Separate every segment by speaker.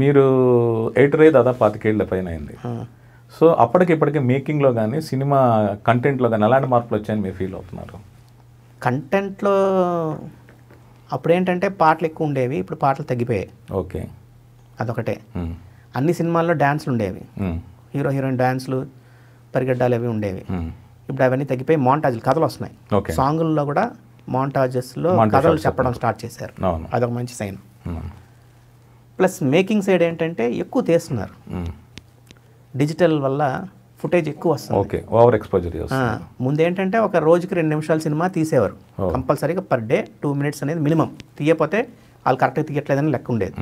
Speaker 1: మీరు ఎడిటర్ అయ్యి దాదాపు 25 ఏళ్ల పైన అయింది. సో అప్పటికి మేకింగ్లో కానీ సినిమా కంటెంట్లో కానీ ఎలాంటి మార్పులు వచ్చాయని మీరు ఫీల్ అవుతున్నారు?
Speaker 2: కంటెంట్లో అప్పుడేంటంటే పాటలు ఎక్కువ ఉండేవి, ఇప్పుడు పాటలు తగ్గిపోయాయి.
Speaker 1: ఓకే,
Speaker 2: అదొకటే. అన్ని సినిమాల్లో డ్యాన్స్లు ఉండేవి, హీరో హీరోయిన్ డ్యాన్స్లు, పరిగెడ్డాలు అవి ఉండేవి. ఇప్పుడు అవన్నీ తగ్గిపోయి మోంటాజులు, కథలు వస్తున్నాయి. సాంగుల్లో కూడా మోంటాజెస్లో కథలు చెప్పడం స్టార్ట్ చేశారు. అదొక మంచి సైన్. ప్లస్ మేకింగ్ సైడ్ ఏంటంటే ఎక్కువ తీస్తున్నారు, డిజిటల్ వల్ల ఫుటేజ్ ఎక్కువ వస్తుంది.
Speaker 1: Okay, over exposure.
Speaker 2: ముందేంటంటే ఒక రోజుకి 2 నిమిషాల సినిమా తీసేవారు కంపల్సరీగా, పర్ డే 2 minutes అనేది మినిమం. తీయకపోతే వాళ్ళు కరెక్ట్గా తీయట్లేదని లెక్క ఉండేది.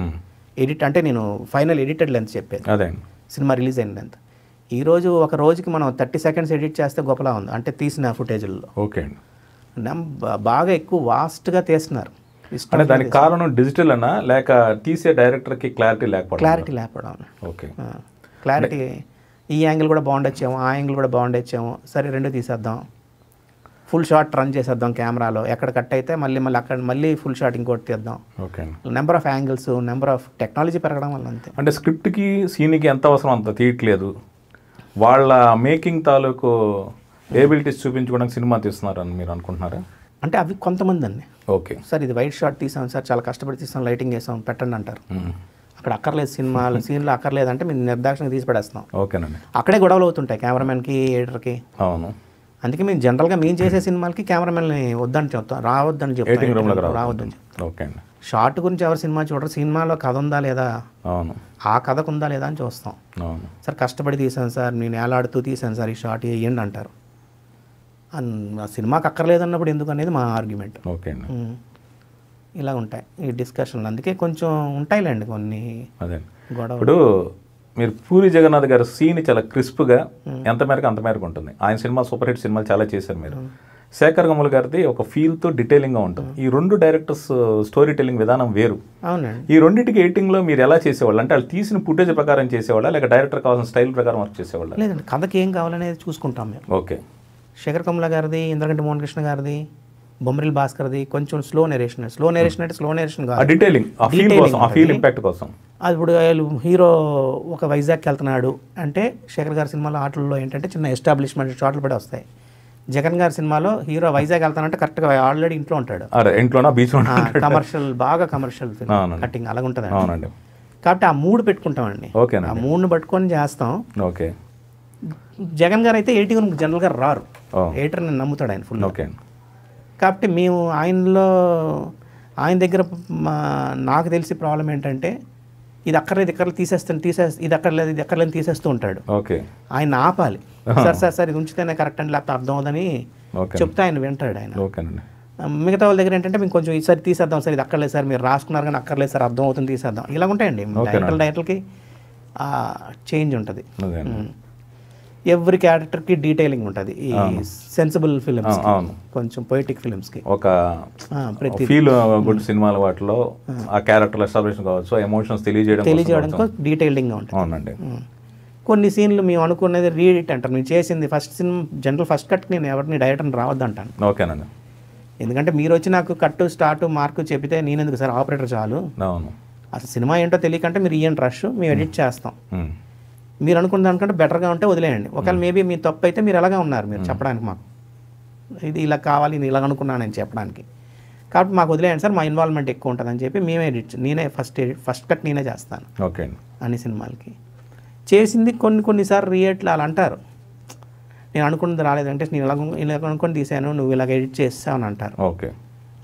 Speaker 2: ఎడిట్ అంటే నేను ఫైనల్ ఎడిటెడ్ లెంత్ చెప్పేది, సినిమా రిలీజ్ అయిన లెంత్. ఈరోజు ఒక రోజుకి మనం 30 seconds ఎడిట్ చేస్తే గొప్పలా ఉంది, అంటే తీసిన ఫుటేజ్లో.
Speaker 1: ఓకే అండి,
Speaker 2: బాగా ఎక్కువ వాస్ట్గా తీస్తున్నారు.
Speaker 1: అంటే దానికి కారణం డిజిటల్ అన్నా లేక తీసే డైరెక్టర్కి క్లారిటీ
Speaker 2: లేకపోవడం.
Speaker 1: ఓకే,
Speaker 2: క్లారిటీ, ఈ యాంగిల్ కూడా బాగుండొచ్చేమో, ఆ యాంగిల్ కూడా బాగుండొచ్చేమో, సరే 2 తీసేద్దాం, ఫుల్ షాట్ రన్ చేసేద్దాం కెమెరాలో, ఎక్కడ కట్ అయితే మళ్ళీ అక్కడ మళ్ళీ ఫుల్ షాట్ ఇంకోటి తీద్దాం.
Speaker 1: Okay,
Speaker 2: number of angles, number of technology పెరగడం వల్ల అంతే.
Speaker 1: అంటే స్క్రిప్ట్కి సీన్కి ఎంత అవసరం అంత తీయట్లేదు, వాళ్ళ మేకింగ్ తాలూకు ఏబిలిటీస్ చూపించుకోవడానికి సినిమా తీస్తున్నారని మీరు అనుకుంటున్నారా?
Speaker 2: అంటే అవి కొంతమంది అండి.
Speaker 1: ఓకే
Speaker 2: సార్ ఇది వైట్ షాట్ తీసాం సార్, చాలా కష్టపడి తీసాం, లైటింగ్ వేసాం, పెట్టండి అంటారు. అక్కడ అక్కర్లేదు, సీన్లో అక్కర్లేదు అంటే మేము నిర్దాక్షణగా తీసి పడేస్తాం.
Speaker 1: ఓకేనండి,
Speaker 2: అక్కడే గొడవలు అవుతుంటాయి కెమెరామెన్కి, ఎడిటర్కి.
Speaker 1: అవును,
Speaker 2: అందుకే మేము జనరల్గా మేము చేసే సినిమాలకి కెమెరామెన్ని వద్దని చెప్తాం, రావద్దని చెప్తాం, రావద్దని చెప్తాం.
Speaker 1: ఓకే అండి,
Speaker 2: షార్ట్ గురించి ఎవరు సినిమా చూడరు, సినిమాలో కథ ఉందా లేదా,
Speaker 1: అవును,
Speaker 2: ఆ కథకు ఉందా లేదా అని చూస్తాం.
Speaker 1: అవును
Speaker 2: సార్ కష్టపడి తీసాను సార్, నేను ఏలాడుతూ తీసాను సార్, ఈ షార్ట్ వేయండి అంటారు. ఆ సినిమాకి అక్కర్లేదన్నప్పుడు ఎందుకు అనేది మా ఆర్గ్యుమెంట్.
Speaker 1: ఓకే అండి,
Speaker 2: ఇలా ఉంటాయి ఈ డిస్కషన్లు, అందుకే కొంచెం ఉంటాయిలేండి కొన్ని గొడవ.
Speaker 1: ఇప్పుడు మీరు పూరి జగన్నాథ్ గారి సీన్ చాలా క్రిస్ప్గా ఎంత మేరకు అంత మేరకు ఉంటుంది. ఆయన సినిమా సూపర్ హిట్ సినిమాలు చాలా చేశారు మీరు. శేఖర్ కమల్ గారిది ఒక ఫీల్తో డీటెయిలింగ్గా ఉంటుంది. ఈ 2 డైరెక్టర్స్ స్టోరీ టెల్లింగ్ విధానం వేరు.
Speaker 2: అవునండి,
Speaker 1: ఈ రెండింటికి ఎడిటింగ్లో మీరు ఎలా చేసేవాళ్ళు? అంటే వాళ్ళు తీసిన ఫుటేజ్ ప్రకారం చేసేవాళ్ళ లేక డైరెక్టర్ కావాల్సిన స్టైల్ ప్రకారం వర్క్ చేసేవాళ్ళ?
Speaker 2: లేదండి, కథకి ఏం కావాలనేది చూసుకుంటాం మేము.
Speaker 1: ఓకే,
Speaker 2: శేఖర్ కమల గారిది, ఇంద్రగంటి మోహన్ కృష్ణ గారిది, బొమ్మరిల్ భాస్కర్ది కొంచెం స్లో నేరేషన్ అంటే స్లో నేరేషన్ కాదు,
Speaker 1: డీటెయిలింగ్, ఆ ఫీల్ ఇంపాక్ట్ కోసం.
Speaker 2: అది ఇప్పుడు హీరో ఒక వైజాగ్కి వెళ్తున్నాడు అంటే శేఖర్ గారి సినిమాలో ఆటల్లో ఏంటంటే చిన్న ఎస్టాబ్లిష్మెంట్ షాట్లు పడి వస్తాయి. జగన్ గారి సినిమాలో హీరో వైజాగ్ వెళ్తానంటే కరెక్ట్గా ఆల్రెడీ ఇంట్లో ఉంటాడు,
Speaker 1: ఇంట్లోనా బీచ్,
Speaker 2: కమర్షియల్, బాగా కమర్షియల్ కటింగ్ అలాగ ఉంటుంది.
Speaker 1: అవునండి,
Speaker 2: కాబట్టి ఆ 3 పెట్టుకుంటామండి.
Speaker 1: ఓకే,
Speaker 2: ఆ 3ని పట్టుకొని చేస్తాం.
Speaker 1: ఓకే,
Speaker 2: జగన్ గారు అయితే ఎడిటింగ్ జనరల్గా రారు, ఎడిటర్ నేను నమ్ముతాడు ఆయన ఫుల్.
Speaker 1: ఓకే,
Speaker 2: కాబట్టి మేము ఆయన దగ్గర నాకు తెలిసి ప్రాబ్లం ఏంటంటే ఇది అక్కర్లేదు ఇది అక్కర్లేదు తీసేస్తూ ఉంటాడు.
Speaker 1: ఓకే,
Speaker 2: ఆయన ఆపాలి, సార్ ఇది ఉంచితేనే కరెక్ట్ అని, లేకపోతే అర్థం అవుదని చెప్తే ఆయన వింటాడు ఆయన.
Speaker 1: ఓకేనండి,
Speaker 2: మిగతా వాళ్ళ దగ్గర ఏంటంటే మేము కొంచెం ఈసారి తీసేద్దాం సార్, ఇది అక్కర్లేదు సార్, మీరు రాసుకున్నారు కానీ అక్కర్లేదు సార్, అర్థం అవుతుంది తీసేద్దాం, ఇలా ఉంటాయండి. డైరెక్టర్కి చేంజ్ ఉంటుంది. ఎవ్రీ క్యారెక్టర్కి డీటెయిలింగ్ ఉంటుంది. ఈ సెన్సిబుల్ ఫిలిమ్స్, కొంచెం పొయిటిక్ ఫిలిమ్స్కి
Speaker 1: ఒక ఫీల్ గుడ్ సినిమాల వాటిలో ఆ క్యారెక్టర్ ఎస్టాబ్లిషన్ కావచ్చు, ఎమోషన్స్ తెలియజేయడం
Speaker 2: డీటెయిలింగ్గా ఉంటుంది.
Speaker 1: అవునండి,
Speaker 2: కొన్ని సీన్లు మేము అనుకునేది రీఎడిట్ అంటారు, మేము చేసింది ఫస్ట్ సినిమా జనరల్ ఫస్ట్ కట్కి నేను ఎవరిని డైరెక్టర్ని రావద్దు అంటాను.
Speaker 1: ఓకేనండి,
Speaker 2: ఎందుకంటే మీరు వచ్చి నాకు కట్టు స్టార్ట్ మార్కు చెప్పితే నేను ఎందుకు సార్, ఆపరేటర్ చాలు.
Speaker 1: అవును,
Speaker 2: అసలు సినిమా ఏంటో తెలియకంటే మీరు ఇయ్యండి రష్, మేము ఎడిట్ చేస్తాం. మీరు అనుకున్న దానికంటే బెటర్గా ఉంటే వదిలేయండి. ఒకవేళ మేబీ మీ తప్పు అయితే మీరు ఎలాగా ఉన్నారు మీరు చెప్పడానికి, మాకు ఇది ఇలా కావాలి, నేను ఇలా అనుకున్నానని చెప్పడానికి. కాబట్టి మాకు వదిలేయండి సార్, మా ఇన్వాల్వ్మెంట్ ఎక్కువ ఉంటుందని చెప్పి మేమే నేనే ఫస్ట్ కట్ నేనే చేస్తాను.
Speaker 1: ఓకే,
Speaker 2: అన్ని సినిమాలకి చేసింది. కొన్నిసార్లు రీఎడిట్లు అలా అంటారు, నేను అనుకున్నది రాలేదంటే నేను ఇలా అనుకుని తీసాను, నువ్వు ఇలాగ ఎడిట్ చేస్తావు అని అంటారు.
Speaker 1: ఓకే,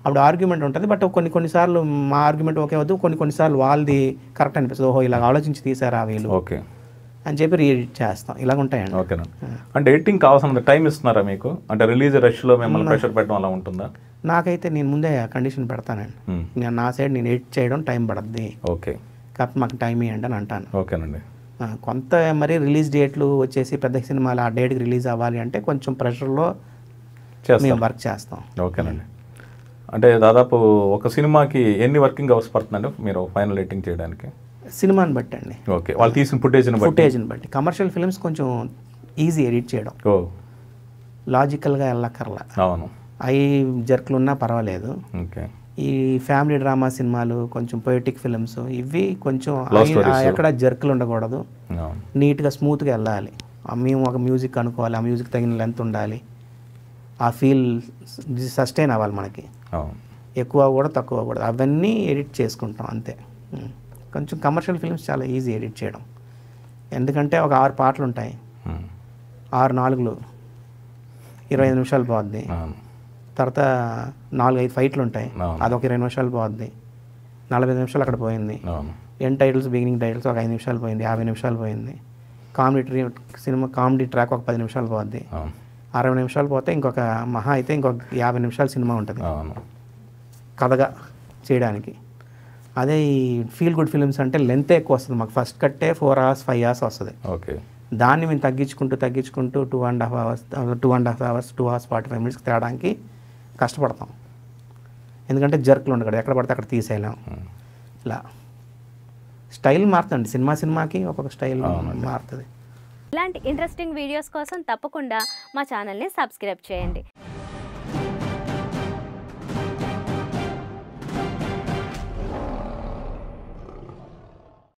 Speaker 2: అప్పుడు ఆర్గ్యుమెంట్ ఉంటుంది. బట్ కొన్నిసార్లు మా ఆర్గ్యుమెంట్ ఓకే వద్దు, కొన్నిసార్లు వాళ్ళది కరెక్ట్ అనిపిస్తుంది, ఓహో ఇలా ఆలోచించి తీసారా వీళ్ళు
Speaker 1: ఓకే
Speaker 2: అని చెప్పి రీఎడిట్ చేస్తాం. ఇలాగ ఉంటాయండి.
Speaker 1: ఓకేనా, అంటే ఎడిటింగ్ కావాల్సిన టైం ఇస్తున్నారా మీకు? అంటే రిలీజ్ రష్లో మిమ్మల్ని ప్రెషర్ పెట్టడం అలా ఉంటుందా?
Speaker 2: నాకైతే నేను ముందే కండిషన్ పెడతానండి, నేను నా సైడ్ నేను ఎడిట్ చేయడం టైం పడుద్ది.
Speaker 1: ఓకే,
Speaker 2: కాబట్టి మాకు టైం ఇవ్వండి అని అంటాను.
Speaker 1: ఓకేనండి,
Speaker 2: కొంత మరి రిలీజ్ డేట్లు వచ్చేసి పెద్ద సినిమాలు ఆ డేట్కి రిలీజ్ అవ్వాలి అంటే కొంచెం ప్రెషర్లో మేము వర్క్ చేస్తాం.
Speaker 1: ఓకేనండి, అంటే దాదాపు ఒక సినిమాకి ఎన్ని వర్కింగ్ అవర్స్ పడుతుందండి మీరు ఫైనల్ ఎడిటింగ్ చేయడానికి?
Speaker 2: సినిమాని బట్టి అండి.
Speaker 1: ఓకే, వాళ్ళు తీసిన ఫుటేజ్ని
Speaker 2: బట్టి. కమర్షియల్ ఫిల్మ్స్ కొంచెం ఈజీ ఎడిట్ చేయడం, లాజికల్గా వెళ్ళక్కర్లా,
Speaker 1: అవును,
Speaker 2: అవి జర్కులు ఉన్నా పర్వాలేదు.
Speaker 1: ఓకే,
Speaker 2: ఈ ఫ్యామిలీ డ్రామా సినిమాలు, కొంచెం పొయిటిక్ ఫిల్మ్స్, ఇవి కొంచెం ఎక్కడ జర్కులు ఉండకూడదు, నీట్గా స్మూత్గా వెళ్ళాలి. మేము ఒక మ్యూజిక్ అనుకోవాలి, ఆ మ్యూజిక్ తగిన లెంత్ ఉండాలి, ఆ ఫీల్ సస్టైన్ అవ్వాలి మనకి, ఎక్కువ కూడా తక్కువ కూడా, అవన్నీ ఎడిట్ చేసుకుంటాం అంతే. కొంచెం కమర్షియల్ ఫిల్మ్స్ చాలా ఈజీ ఎడిట్ చేయడం, ఎందుకంటే ఒక 6 పాటలు ఉంటాయి, 6 4లు 25 నిమిషాలు పోద్ది. తర్వాత 4-5 ఫైట్లు ఉంటాయి, అదొక 20 నిమిషాలు పోద్ది, 45 నిమిషాలు అక్కడ పోయింది. ఎండ్ టైటిల్స్, బిగినింగ్ టైటిల్స్ ఒక 5 నిమిషాలు పోయింది, 50 నిమిషాలు పోయింది. కామెడీ ట్రాక్ ఒక 10 నిమిషాలు పోద్ది, 60 నిమిషాలు పోతే ఇంకొక మహా అయితే ఇంకొక 50 నిమిషాలు సినిమా ఉంటుంది కథగా చేయడానికి. అదే ఈ ఫీల్ గుడ్ ఫిల్మ్స్ అంటే లెంత్ ఎక్కువ వస్తుంది మాకు, ఫస్ట్ కట్టే 4 hours 5 hours వస్తుంది. దాన్ని మేము తగ్గించుకుంటూ 2.5 hours 2 hours 45 minutes తేడానికి కష్టపడతాం, ఎందుకంటే జర్కులు ఉండకూడదు, ఎక్కడ పడితే అక్కడ తీసేయలేం. ఇలా స్టైల్ మారుతుంది, సినిమాకి ఒక్కొక్క స్టైల్ మారుతుంది.
Speaker 3: ఇలాంటి ఇంట్రెస్టింగ్ వీడియోస్ కోసం తప్పకుండా మా ఛానల్ని సబ్స్క్రైబ్ చేయండి.